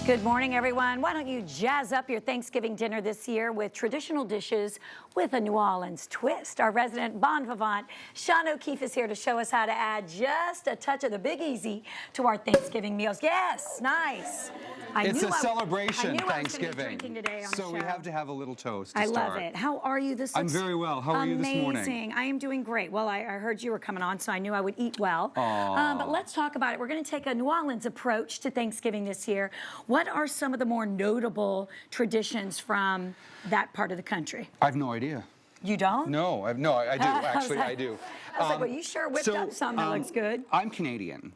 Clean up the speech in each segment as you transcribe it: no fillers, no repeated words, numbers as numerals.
Good morning, everyone. Why don't you jazz up your Thanksgiving dinner this year with traditional dishes with a New Orleans twist? Our resident Bon Vivant, Sean O'Keefe, is here to show us how to add just a touch of the Big Easy to our Thanksgiving meals. Yes, nice. It's a celebration, Thanksgiving. Today so we have to have a little toast to I start. love it. How are you? This I'm very well. How are you this morning? Amazing. I am doing great. Well, I heard you were coming on, so I knew I would eat well. But let's talk about it. We're going to take a New Orleans approach to Thanksgiving this year. What are some of the more notable traditions from that part of the country? I have no idea. You don't? No, I do. Actually, I do. I was like, well, you sure whipped up something that looks good. I'm Canadian.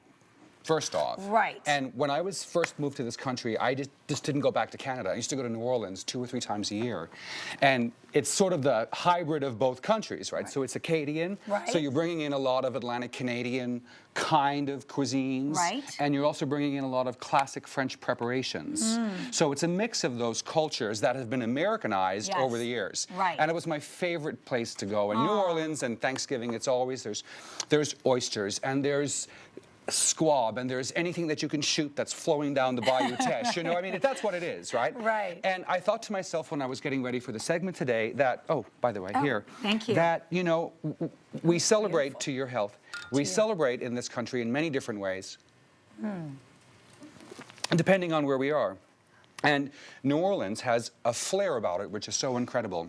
First off. Right. And when I was first moved to this country, I just didn't go back to Canada. I used to go to New Orleans 2 or 3 times a year. And it's sort of the hybrid of both countries, right? So it's Acadian. Right. So you're bringing in a lot of Atlantic Canadian kind of cuisines. Right. And you're also bringing in a lot of classic French preparations. So it's a mix of those cultures that have been Americanized over the years. Right. And it was my favorite place to go. In New Orleans and Thanksgiving, it's always, there's oysters and there's squab, and there's anything that you can shoot that's flowing down the Bayou Teche. You know, I mean, that's what it is, right? Right. And I thought to myself when I was getting ready for the segment today that, oh, by the way, here. Thank you. That, you know, we celebrate to your health. We celebrate in this country in many different ways, depending on where we are. And New Orleans has a flair about it, which is so incredible.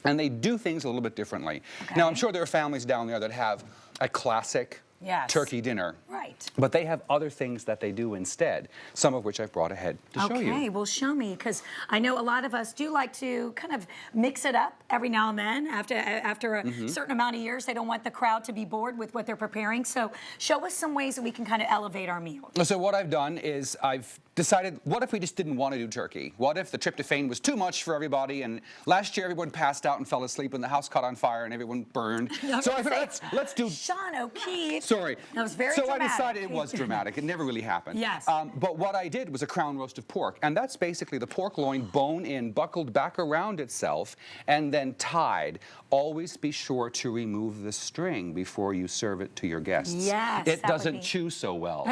And they do things a little bit differently. Now, I'm sure there are families down there that have a classic turkey dinner. Right. But they have other things that they do instead, some of which I've brought ahead to show you. Okay, well, show me, because I know a lot of us do like to kind of mix it up every now and then. After a certain amount of years, they don't want the crowd to be bored with what they're preparing. So show us some ways that we can kind of elevate our meal. So what I've done is I've decided, what if we just didn't want to do turkey? What if the tryptophan was too much for everybody? And last year, everyone passed out and fell asleep, and the house caught on fire, and everyone burned. So I thought, let's do... Sean O'Keefe. Sorry. That was very dramatic. dramatic. I decided it was dramatic. It never really happened. Yes. But what I did was a crown roast of pork. And that's basically the pork loin bone in, buckled back around itself, and then tied. Always be sure to remove the string before you serve it to your guests. Yes. It doesn't chew so well.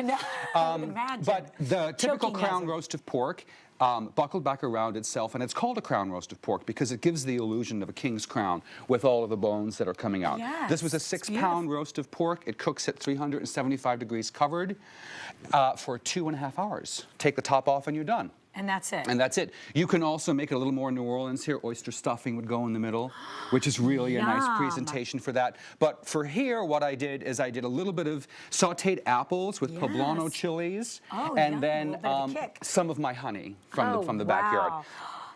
I would imagine. But the typical crown roast of pork, buckled back around itself, and it's called a crown roast of pork because it gives the illusion of a king's crown with all of the bones that are coming out. Yes, this was a 6-pound roast of pork. It cooks at 375 degrees covered for 2.5 hours. Take the top off and you're done. And that's it. And that's it. You can also make it a little more New Orleans here. Oyster stuffing would go in the middle, which is really a nice presentation for that. But for here, what I did is I did a little bit of sauteed apples with poblano chilies, and then some of my honey from the backyard.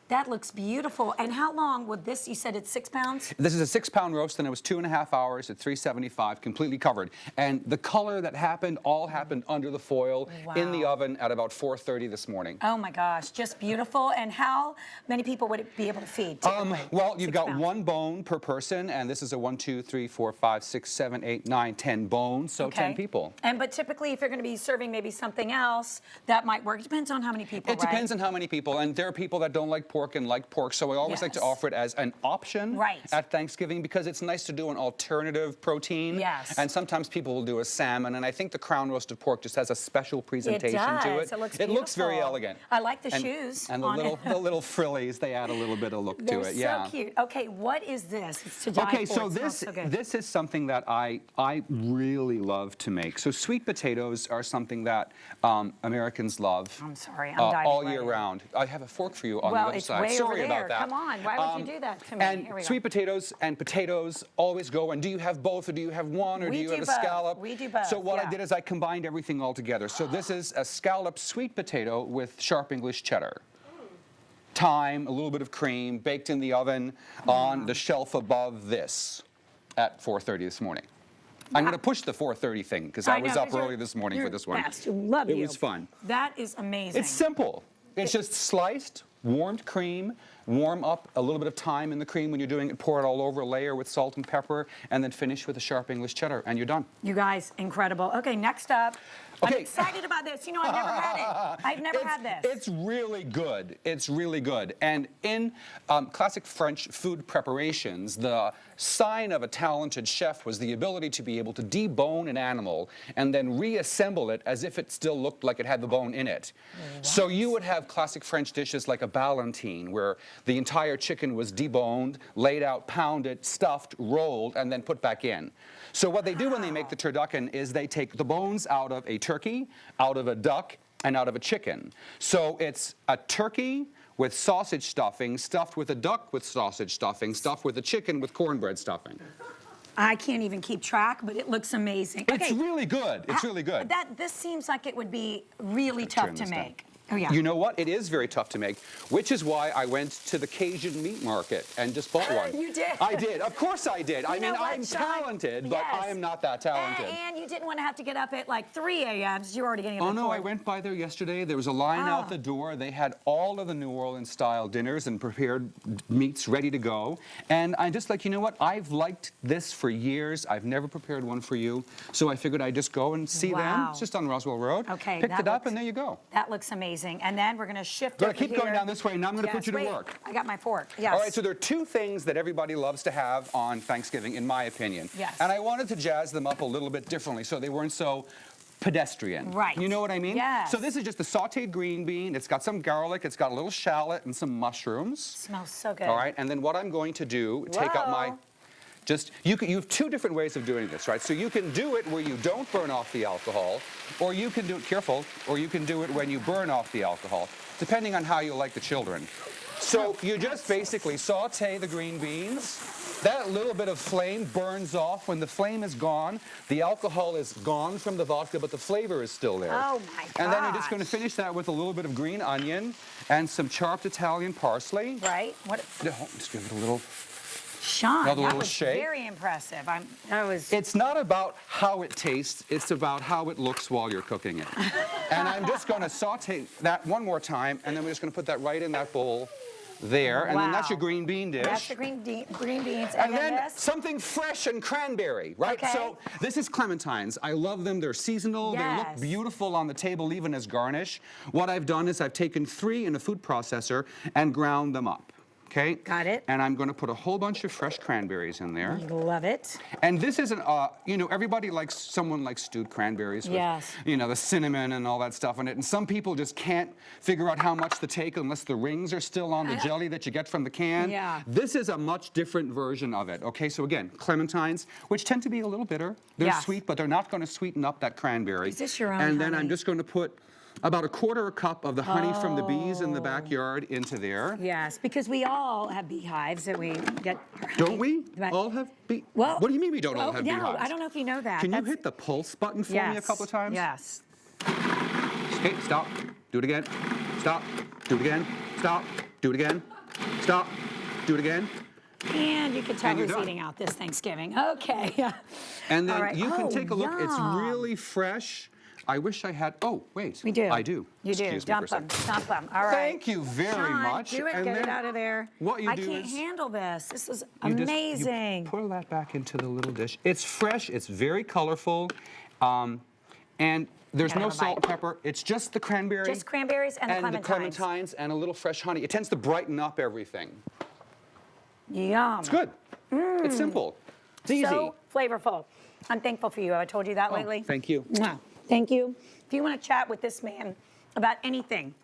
That looks beautiful. And how long would this, you said it's 6 pounds? This is a 6-pound roast, and it was 2.5 hours at 375, completely covered. And the color that happened, all happened under the foil in the oven at about 4:30 this morning. Oh my gosh, just beautiful. And how many people would it be able to feed? Well, you've got 1 bone per person, and this is a 1, 2, 3, 4, 5, 6, 7, 8, 9, 10 bones, so 10 people. But typically, if you're going to be serving maybe something else, that might work. It depends on how many people, It depends on how many people, and there are people that don't like pork and like pork, so I always like to offer it as an option at Thanksgiving because it's nice to do an alternative protein. Yes. And sometimes people will do a salmon, and I think the crown roast of pork just has a special presentation to it. It looks very elegant. I like the shoes. And the little frillies, they add a little bit of look to it. They're so cute. Okay, what is this? It's to die for. So this is something that I really love to make. So sweet potatoes are something that Americans love. I'm sorry, I'm diving all year round. I have a fork for you on the other side. Sorry about that. Come on, why would you do that to me? And sweet potatoes and potatoes always go. And do you have both, or do you have one, or do you have a scallop? We do both. So what I did is I combined everything all together. So this is a scallop sweet potato with sharp English cheddar. Thyme, a little bit of cream, baked in the oven on the shelf above this at 4:30 this morning. I'm going to push the 4:30 thing because I was up early this morning for this one. Love you. It was fun. That is amazing. It's simple. It's just sliced, warmed cream, warm up a little bit of thyme in the cream when you're doing it, pour it all over a layer with salt and pepper, and then finish with a sharp English cheddar, and you're done. You guys, incredible. Okay, next up. I'm Okay. excited about this. You know, I've never had it. I've never had this. It's really good. It's really good. And in classic French food preparations, the sign of a talented chef was the ability to be able to debone an animal and then reassemble it as if it still looked like it had the bone in it. What? So you would have classic French dishes like a ballantine, where the entire chicken was deboned, laid out, pounded, stuffed, rolled, and then put back in. So what they do when they make the turducken is they take the bones out of a turkey, out of a duck, and out of a chicken. So it's a turkey with sausage stuffing, stuffed with a duck with sausage stuffing, stuffed with a chicken with cornbread stuffing. I can't even keep track, but it looks amazing. It's really good. It's really good. This seems like it would be really tough to make. Oh, yeah. You know what? It is very tough to make, which is why I went to the Cajun meat market and just bought one. You did? I did. Of course I did. I mean, I'm talented, but Yes. I am not that talented. And you didn't want to have to get up at like 3 a.m. So you're already getting up Oh, at no, 4. I went by there yesterday. There was a line out the door. They had all of the New Orleans-style dinners and prepared meats ready to go. And I'm just like, you know what? I've liked this for years. I've never prepared one for you. So I figured I'd just go and see them. It's just on Roswell Road. Okay. Picked it up, and there you go. That looks amazing. And then we're going to shift We're over going to keep going here. down this way. Now I'm going to put you to Wait, work. I got my fork. Yes. All right, so there are two things that everybody loves to have on Thanksgiving, in my opinion. Yes. And I wanted to jazz them up a little bit differently so they weren't so pedestrian. Right. You know what I mean? Yes. So this is just a sauteed green bean. It's got some garlic. It's got a little shallot and some mushrooms. Smells so good. All right, and then what I'm going to do, take out my... Whoa. You have two different ways of doing this, right? So you can do it where you don't burn off the alcohol, or you can do it, careful, or you can do it when you burn off the alcohol, depending on how you like the children. So you just basically saute the green beans. That little bit of flame burns off. When the flame is gone, the alcohol is gone from the vodka, but the flavor is still there. Oh, my gosh. And then you're just going to finish that with a little bit of green onion and some chopped Italian parsley. Right? What? Just give it a little... Sean, Another that little was shake. very impressive. It's not about how it tastes, it's about how it looks while you're cooking it. And I'm just going to saute that one more time, and then we're just going to put that right in that bowl there. And then that's your green bean dish. That's the green beans. And then this? something fresh and cranberry, right? Okay. So this is clementines. I love them. They're seasonal. They look Yes. beautiful on the table, even as garnish. What I've done is I've taken 3 in a food processor and ground them up. Okay? Got it. And I'm going to put a whole bunch of fresh cranberries in there. Love it. And this isn't, you know, everybody likes, someone likes stewed cranberries with, Yes. you know, the cinnamon and all that stuff in it. And some people just can't figure out how much to take unless the rings are still on the jelly that you get from the can. Yeah. This is a much different version of it. Okay, so again, clementines, which tend to be a little bitter. They're Yes. sweet, but they're not going to sweeten up that cranberry. Is this your own And then honey? I'm just going to put about 1/4 cup of the honey from the bees in the backyard into there. Yes, because we all have beehives that we get. Don't we But- all have bee? Well, What do you mean we don't all have no, beehives? I don't know if you know that. Can you That's- hit the pulse button for me a couple of times? Yes. Okay, stop. Do it again. Stop. Do it again. Stop. Do it again. Stop. Do it again. And you can tell And you're who's done. eating out this Thanksgiving. Okay. And then All right. you can take a look. It's yum. really fresh. I wish I had. Oh, wait. We do. I do. You do. Excuse me for a Dump them. second. Dump them. All right. Thank you very Sean, much. Do it. And Get it then out of there. what you I do can't is handle this. This is you just- amazing. you pull that back into the little dish. It's fresh. It's very colorful. And there's Gotta no have a salt and bite. pepper. It's just the cranberry. Just cranberries and the clementines. and a little fresh honey. It tends to brighten up everything. Yum. It's good. It's simple. It's easy. So flavorful. I'm thankful for you. Have I told you that lately? Thank you. Mwah. Thank you. If you want to chat with this man about anything,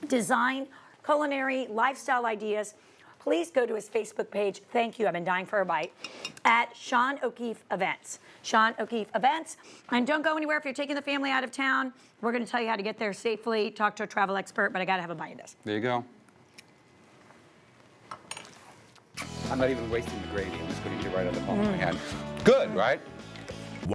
design, culinary, lifestyle ideas, please go to his Facebook page. Thank you. I've been dying for a bite. At Sean O'Keefe Events. Sean O'Keefe Events. And don't go anywhere if you're taking the family out of town. We're going to tell you how to get there safely. Talk to a travel expert, but I got to have a bite of this. There you go. I'm not even wasting the gravy. I'm just putting it right on the palm of my hand. Good, right?